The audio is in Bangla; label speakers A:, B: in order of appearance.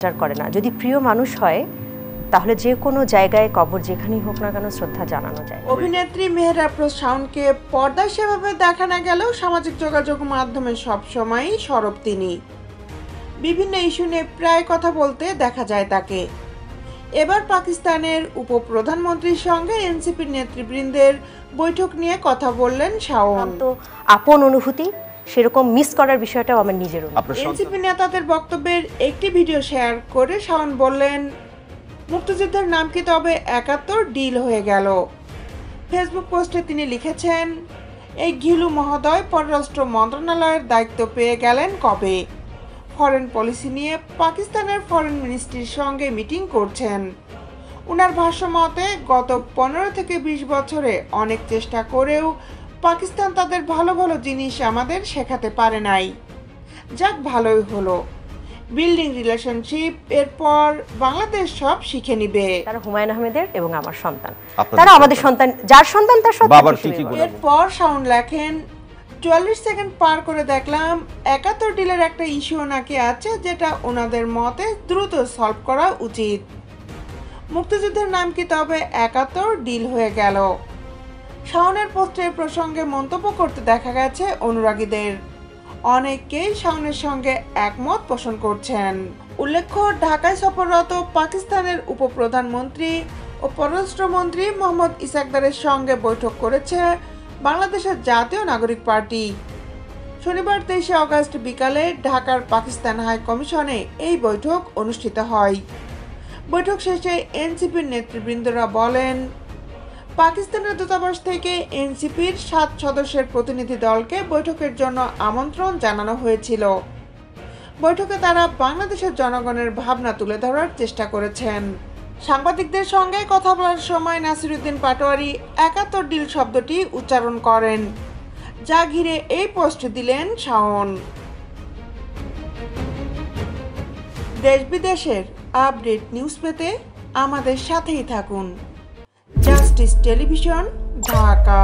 A: করে না। যদি প্রিয় মানুষ হয় তাহলে যে কোনো জায়গায় কবর যেখানেই হোক না কেন শ্রদ্ধা জানানো যায়।
B: অভিনেত্রী মেহের আফরোজ শাওনকে পর্দায় সেভাবে দেখা না গেলেও সামাজিক যোগাযোগ মাধ্যমে সবসময়ই সরব তিনি। বিভিন্ন ইস্যু নিয়ে প্রায় কথা বলতে দেখা যায় তাকে। এবার পাকিস্তানের উপপ্রধানমন্ত্রীর সঙ্গে এনসিপির নেতৃবৃন্দের বৈঠক নিয়ে কথা বললেন শাওন।
A: তো আপন অনুভূতি সেরকম মিস করার বিষয়টাও আমার নিজের।
B: এনসিপি নেতাদের বক্তব্যের একটি ভিডিও শেয়ার করে শাওন বললেন, মুক্তিযুদ্ধের নাম কি তবে ৭১ ডিল হয়ে গেল। ফেসবুক পোস্টে তিনি লিখেছেন, এই ঘিলু মহোদয় পররাষ্ট্র মন্ত্রণালয়ের দায়িত্ব পেয়ে গেলেন কবে? ফরেন পলিসি নিয়ে পাকিস্তানের ফরেন মিনিস্ট্রির সঙ্গে মিটিং করছেন। উনার ভাষ্য মতে গত ১৫ থেকে ২০ বছরে অনেক চেষ্টা করেও পাকিস্তান তাদের ভালো ভালো জিনিস আমাদের শেখাতে পারে নাই। যাক, ভালোই হলো। বিল্ডিং রিলেশনশিপ, এরপর বাংলাদেশ সব শিখে নিবে।
A: তারা হুমায়ুন আহমেদের এবং আমার সন্তান, তারা আমাদের সন্তান, যার সন্তান তার সন্তান।
B: এরপর শাওন লেখেন, ৪৪ সেকেন্ড পার করে দেখলাম ৭১ ডিলের একটা ইস্যু নাকি আছে যেটা ওনাদের মতে দ্রুত সলভ করা উচিত। মুক্তিযুদ্ধের নাম কি তবে ৭১ ডিল হয়ে গেল। শাওনের পোস্টের প্রসঙ্গে মন্তব্য করতে দেখা গেছে অনুরাগীদের। অনেকেই শাওনের সঙ্গে একমত পোষণ করছেন। উল্লেখ্য, ঢাকায় সফররত পাকিস্তানের উপপ্রধানমন্ত্রী ও পররাষ্ট্রমন্ত্রী মোহাম্মদ ইসাকদারের সঙ্গে বৈঠক করেছে বাংলাদেশের জাতীয় নাগরিক পার্টি। শনিবার ২৩ আগস্ট বিকালে ঢাকার পাকিস্তান হাই কমিশনে এই বৈঠক অনুষ্ঠিত হয়। বৈঠক শেষে এনসিপির নেতৃবৃন্দরা বলেন, পাকিস্তানের দূতাবাস থেকে এনসিপির ৭ সদস্যের প্রতিনিধি দলকে বৈঠকের জন্য আমন্ত্রণ জানানো হয়েছিল। বৈঠকে তারা বাংলাদেশের জনগণের ভাবনা তুলে ধরার চেষ্টা করেছেন। সাংবাদিকদের সঙ্গে কথা বলার সময় নাসিরউদ্দিন পাটোয়ারি ৭১ ডিল শব্দটি উচ্চারণ করেন, যা ঘিরে এই পোস্ট দিলেন শাওন। দেশ বিদেশের আপডেট নিউজ পেতে আমাদের সাথেই থাকুন। Justice television, Dhaka.